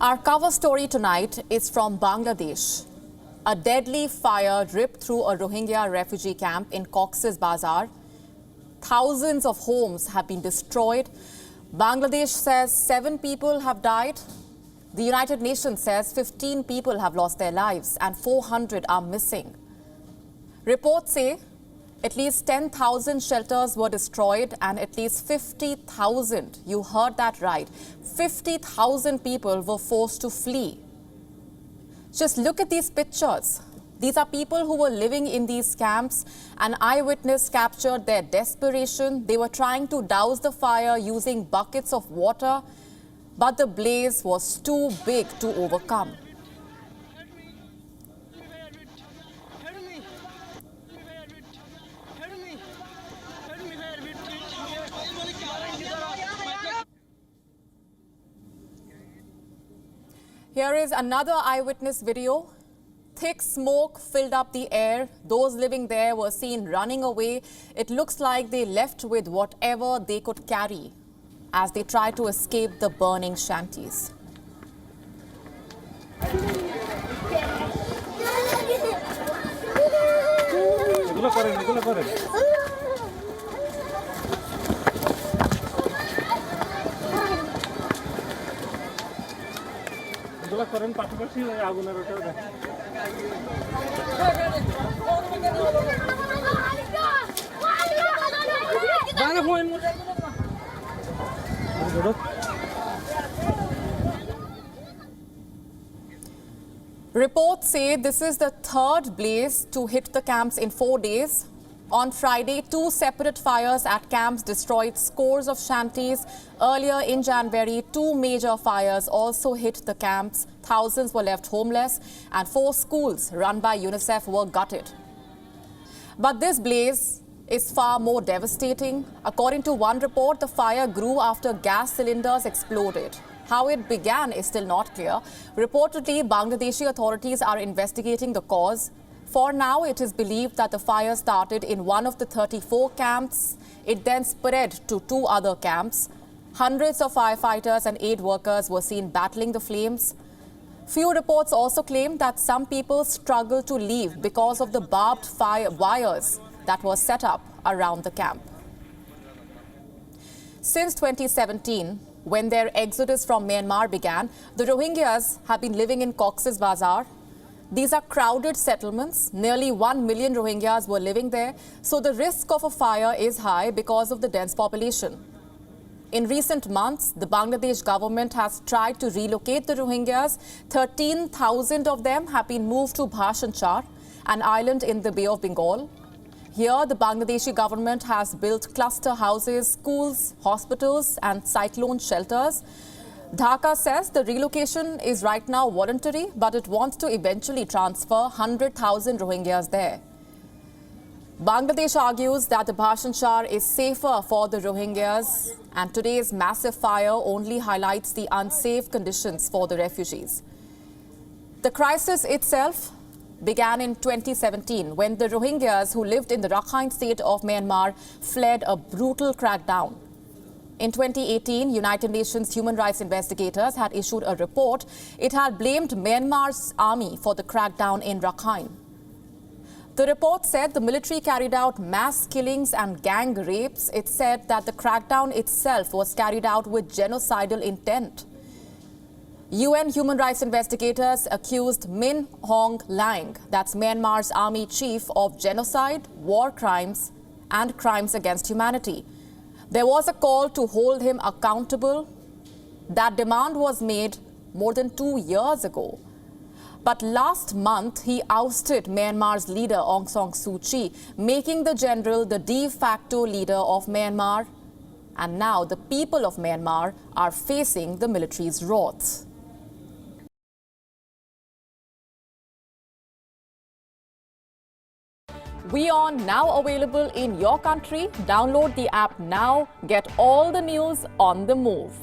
Our cover story tonight is from Bangladesh. A deadly fire ripped through a Rohingya refugee camp in Cox's Bazar. Thousands of homes have been destroyed. Bangladesh says 7 people have died. The United Nations says 15 people have lost their lives and 400 are missing. Reports say at least 10,000 shelters were destroyed and at least 50,000, you heard that right, 50,000 people were forced to flee. Just look at these pictures. These are people who were living in these camps. An eyewitness captured their desperation. They were trying to douse the fire using buckets of water, but the blaze was too big to overcome. Here is another eyewitness video. Thick smoke filled up the air. Those living there were seen running away. It looks like they left with whatever they could carry as they tried to escape the burning shanties. Reports say this is the third blaze to hit the camps in 4 days. On Friday, 2 separate fires at camps destroyed scores of shanties. Earlier in January, 2 major fires also hit the camps. Thousands were left homeless and 4 schools run by UNICEF were gutted. But this blaze is far more devastating. According to one report, the fire grew after gas cylinders exploded. How it began is still not clear. Reportedly, Bangladeshi authorities are investigating the cause. For now, it is believed that the fire started in one of the 34 camps. It then spread to 2 other camps. Hundreds of firefighters and aid workers were seen battling the flames. Few reports also claim that some people struggled to leave because of the barbed fire wires that were set up around the camp. Since 2017, when their exodus from Myanmar began, the Rohingyas have been living in Cox's Bazar. These are crowded settlements. Nearly 1 million Rohingyas were living there, so the risk of a fire is high because of the dense population. In recent months, the Bangladesh government has tried to relocate the Rohingyas. 13,000 of them have been moved to Bhashan Char, an island in the Bay of Bengal. Here, the Bangladeshi government has built cluster houses, schools, hospitals and cyclone shelters. Dhaka says the relocation is right now voluntary, but it wants to eventually transfer 100,000 Rohingyas there. Bangladesh argues that the Bhashan Char is safer for the Rohingyas, and today's massive fire only highlights the unsafe conditions for the refugees. The crisis itself began in 2017 when the Rohingyas who lived in the Rakhine state of Myanmar fled a brutal crackdown. In 2018, United Nations human rights investigators had issued a report. It had blamed Myanmar's army for the crackdown in Rakhine. The report said the military carried out mass killings and gang rapes. It said that the crackdown itself was carried out with genocidal intent. UN human rights investigators accused Min Aung Hlaing, that's Myanmar's army chief, of genocide, war crimes and crimes against humanity. There was a call to hold him accountable. That demand was made more than 2 years ago. But last month, he ousted Myanmar's leader Aung San Suu Kyi, making the general the de facto leader of Myanmar. And now the people of Myanmar are facing the military's wrath. WION now available in your country. Download the app now. Get all the news on the move.